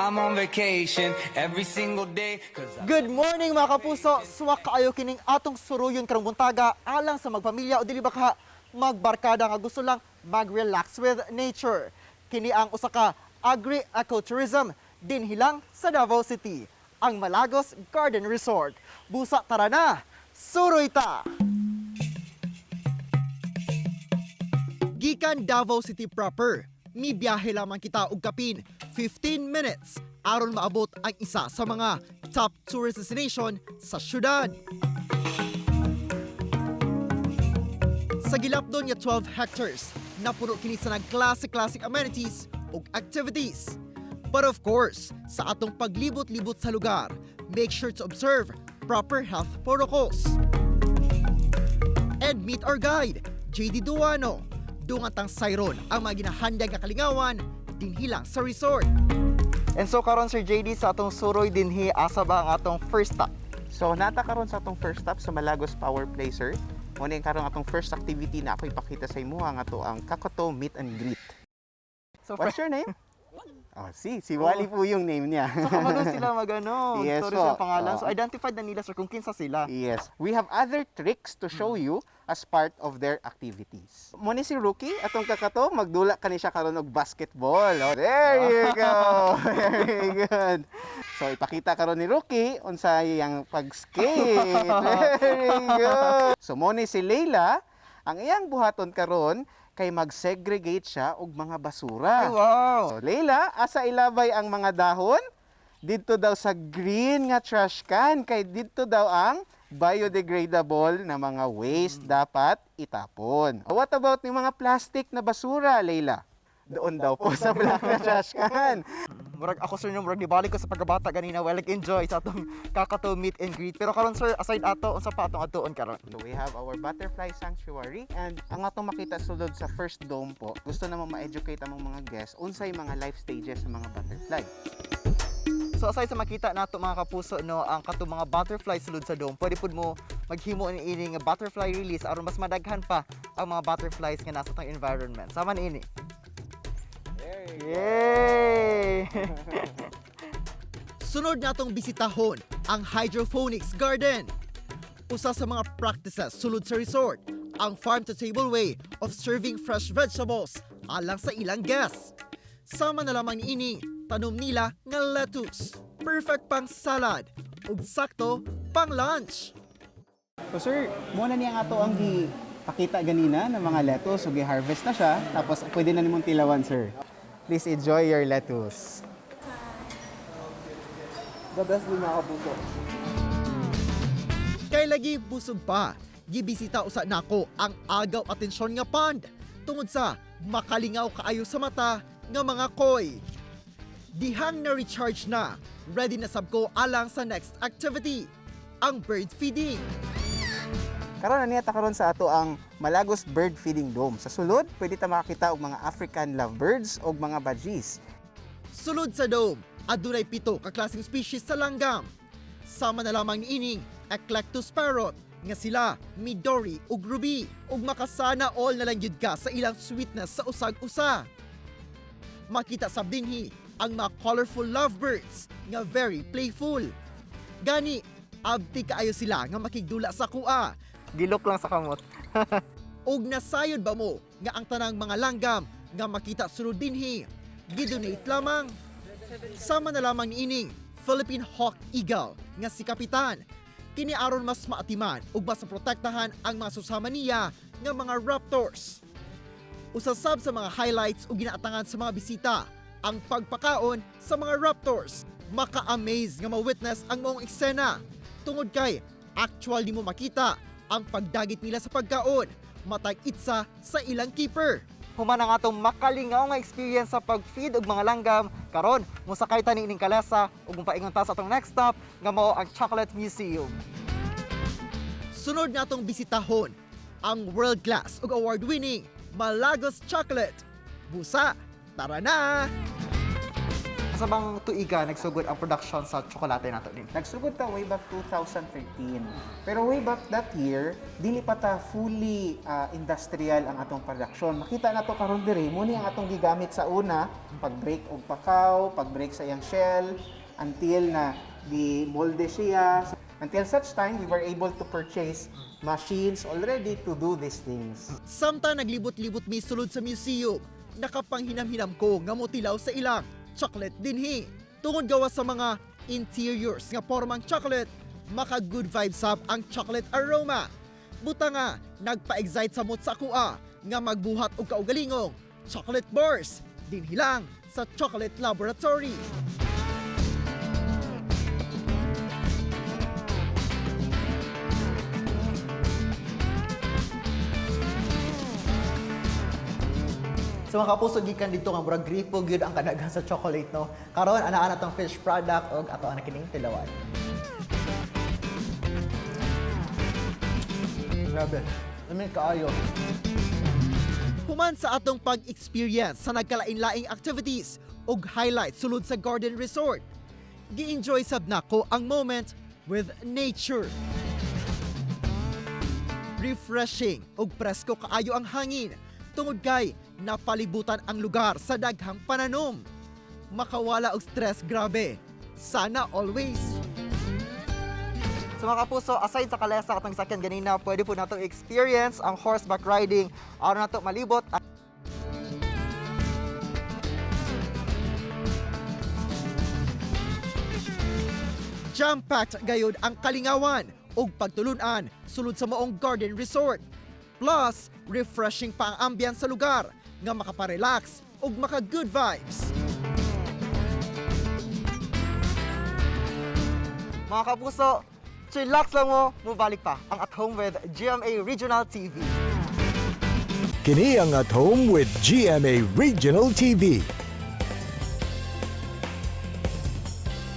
I'm on vacation every single day. Good morning mga kapuso! Suwak kaayo kining atong suruyon karong buntaga alang sa magpamilya o dili ba ka magbarkada nga gusto lang mag-relax with nature. Kini ang usa ka agri-ecotourism dinhi lang sa Davao City, ang Malagos Garden Resort. Busa tara na, suroy ta! Gikan Davao City proper, mi biyahe lamang kita og kapin 15 minutes aron maabot ang isa sa mga top tourist destination sa syudad. Sa gilapdon nga 12 hectares, napuno kini sa classic amenities ug activities. But of course, sa atong paglibot-libot sa lugar, make sure to observe proper health protocols. And meet our guide, JD Duano. Dungatang sayron ang mga ginahandang nga kalingawan dinhi lang sa resort. And so karon Sir JD sa atong suroy dinhi asa ba ang atong first stop? So nata karon sa atong first stop sa Malagos Power Placer. Muna yung karon atong first activity na ako ipakita sa imo nga to ang Kakato Meet and Greet. So What's your name? Oh, si Wally po yung name niya. So kabalo sila magano, Yes story po. sa pangalan. So identified na nila sir kung kinsa sila. Yes. We have other tricks to show you as part of their activities. Muna si Rookie, atong Kakato, magdula kani siya karon og basketball. Oh, there you go. Very good. So ipakita karon ni Rookie unsa iyang pag-skate. Very good. So muna si Leila, ang iyang buhaton karon kay mag-segregate siya og mga basura. Ay, wow. So, Leila, asa ilabay ang mga dahon? Dito daw sa green nga trash can. Kay dito daw ang biodegradable na mga waste dapat itapon. What about yung mga plastic na basura, Leila? Doon daw po sa black na trash can. Murag ako sir no, murag nibalik ko sa pagkabata ganina, well like enjoy sa atong Kakato meet and greet. Pero karon sir, aside ato unsa pa atong atuon karon? So we have our butterfly sanctuary and ang atong makita sulod sa first dome po, gusto namang ma-educate among mga guests unsay mga life stages sa mga butterfly. So aside sa makita nato mga kapuso no, ang katong mga butterfly sulod sa dome, pwede pud mo maghimo ni ini nga butterfly release aron mas madaghan pa ang mga butterflies nga nasa tang environment. Sama ni ini. Yay! Sunod natong bisitahon ang Hydroponics Garden. Usa sa mga practices sulod sa resort, ang farm-to-table way of serving fresh vegetables alang sa ilang guests. Sama na lamang ini, tanom nila nga lettuce. Perfect pang salad ug sakto pang lunch. So sir, muna niya nga to ang pakita ganina ng mga lettuce, ug i-harvest na siya, tapos pwede na nimong tilawan sir. Please enjoy your lettuce. The best din mga kapuso. Kay lagi busog pa, gibisita usa nako ang agaw atensyon nga pond tungod sa makalingaw kaayo sa mata nga mga koy. Dihang na recharge na, ready na sab ko alang sa next activity, ang bird feeding. Karon na niya ta karon sa ato ang Malagos Bird Feeding Dome. Sa sulod, pwede ta makakita og mga African lovebirds og mga budgies. Sulod sa dome, adunay 7 ka klaseng species sa langgam. Sama na lamang ni ining Eclectus parrot nga sila Midori ug Ruby, ug makasana all na lang gyud ka sa ilang sweetness sa usag-usa. Makita sab dinhi ang mga colorful lovebirds nga very playful. Gani, abti kaayo sila nga makigdula sa kuha. Gilok lang sa kamot. Og nasayod ba mo nga ang tanang mga langgam nga makita sulod dinhi, gidonate lamang. Sama na lamang ni ining Philippine Hawk Eagle nga si Kapitan. Kini aron mas maatiman ug mas protektahan ang mga susama niya nga mga raptors. Usasab sa mga highlights ug ginaatangan sa mga bisita ang pagpakaon sa mga raptors. Maka-amaze nga ma-witness ang maong eksena tungod kay actual nimo makita ang pagdagit nila sa pagkaon, matag itsa sa ilang keeper. Human ang atong makalingaw nga experience sa pag-feed og mga langgam. Karon, musakay ta niining kalesa ug mopaingon ta sa atong next stop nga mao ang Chocolate Museum. Sunod natong bisitahon ang world-class ug award-winning Malagos Chocolate. Busa, tara na! Sa bang tuiga nagsugod ang production sa tsokolate nato din? Nagsugod ta way back 2013. Pero way back that year, dili pa ta fully industrial ang atong production. Makita na to karon diri, mo ni ang atong gigamit sa una, pag-break og pakaw, pag-break sa iyang shell, until na di-molde siya. Until such time, we were able to purchase machines already to do these things. Samtang naglibot-libot mi sulod sa museum, nakapanghinam-hinam ko nga motilaw sa ilang chocolate dinhi. Tungod gawa sa mga interiors nga formang chocolate, maka good vibes sab ang chocolate aroma. Buta nga, nagpa-excite sa mot sa kuha nga magbuhat og kaugalingong chocolate bars dinhi lang sa Chocolate Laboratory. So mga kapuso, gikan dito nga murag gripo gyud ang kadaghan sa chocolate, no? Karon ana tong fish product og ato ana kining tilawan. Grabe. Lamin kaayo. Human sa atong pag-experience sa nagkalain-laing activities ug highlights sulod sa Garden Resort, gi-enjoy sab nako ang moment with nature. Refreshing ug presko kaayo ang hangin tungod kay napalibutan ang lugar sa daghang pananom. Makawala og stress, grabe. Sana always. So mga kapuso, aside sa kalesa atong sakyan ganina, pwede po nato experience ang horseback riding. Aron nato malibot Jam-packed gayud ang kalingawan ug pagtulunan sulod sa maong Garden Resort. Plus, refreshing pa ang ambience sa lugar nga makaparelax ug maka good vibes. mga kapuso, chillax lang mo, mubalik pa ang At Home with GMA Regional TV. Kini ang At Home with GMA Regional TV.